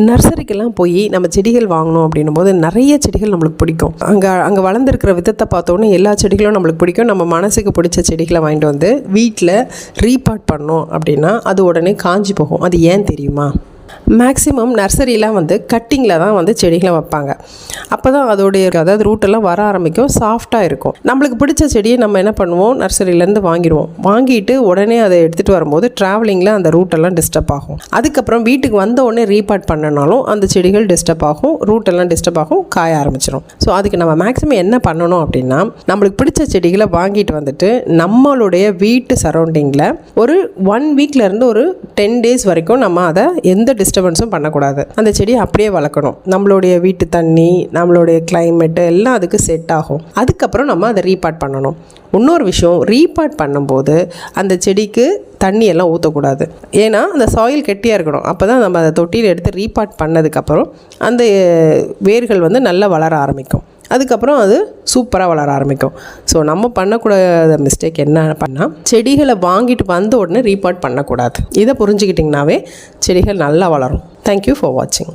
நர்சரிக்கெல்லாம் போய் நம்ம செடிகள் வாங்கணும் அப்படின்னும் போது நிறைய செடிகள் நம்மளுக்கு பிடிக்கும். அங்கே வளர்ந்துருக்கிற விதத்தை பார்த்தோன்னே எல்லா செடிகளும் நம்மளுக்கு பிடிக்கும். நம்ம மனசுக்கு பிடிச்ச செடிகளை வாங்கிட்டு வந்து வீட்டில் ரீபாட் பண்ணோம் அப்படின்னா அது உடனே காஞ்சி போகும். அது ஏன் தெரியுமா? மேக்ஸிமம் நர்சரியெலாம் வந்து கட்டிங்கில் தான் வந்து செடிகளை வைப்பாங்க. அப்போ தான் அதாவது ரூட்டெல்லாம் வர ஆரம்பிக்கும், சாஃப்டாக இருக்கும். நம்மளுக்கு பிடிச்ச செடியை நம்ம என்ன பண்ணுவோம், நர்சரியிலேருந்து வாங்கிட்டு உடனே அதை எடுத்துகிட்டு வரும்போது ட்ராவலிங்கில் அந்த ரூட்டெல்லாம் டிஸ்டர்ப் ஆகும். அதுக்கப்புறம் வீட்டுக்கு வந்த உடனே ரீபாட் பண்ணனாலும் அந்த செடிகள் டிஸ்டர்ப் ஆகும், ரூட்டெல்லாம் டிஸ்டர்ப் ஆகும், காய ஆரம்பிச்சிடும். ஸோ அதுக்கு நம்ம மேக்ஸிமம் என்ன பண்ணணும் அப்படின்னா, நம்மளுக்கு பிடிச்ச செடிகளை வாங்கிட்டு வந்துட்டு நம்மளுடைய வீட்டு சரௌண்டிங்கில் ஒரு 1 வீக்லேருந்து ஒரு 10 days வரைக்கும் நம்ம அதை எந்த டிஸ்டர்பன்ஸும் பண்ணக்கூடாது. அந்த செடியை அப்படியே வளர்க்கணும். நம்மளுடைய வீட்டு தண்ணி, நம்மளுடைய கிளைமேட்டு எல்லாம் அதுக்கு செட் ஆகும். அதுக்கப்புறம் நம்ம அதை ரீபாட் பண்ணணும். இன்னொரு விஷயம், ரீபாட் பண்ணும்போது அந்த செடிக்கு தண்ணியெல்லாம் ஊற்றக்கூடாது. ஏன்னா அந்த சாயில் கெட்டியாக இருக்கணும். அப்போ தான் நம்ம அதை தொட்டியில் எடுத்து ரீபாட் பண்ணதுக்கப்புறம் அந்த வேர்கள் வந்து நல்லா வளர ஆரம்பிக்கும். அதுக்கப்புறம் அது சூப்பராக வளர ஆரம்பிக்கும். ஸோ நம்ம பண்ணக்கூடாத மிஸ்டேக் என்ன பண்ணால், செடிகளை வாங்கிட்டு வந்த உடனே ரீபாட் பண்ணக்கூடாது. இதை புரிஞ்சுக்கிட்டிங்கனாவே செடிகள் நல்லா வளரும். தேங்க்யூ ஃபார் வாட்சிங்.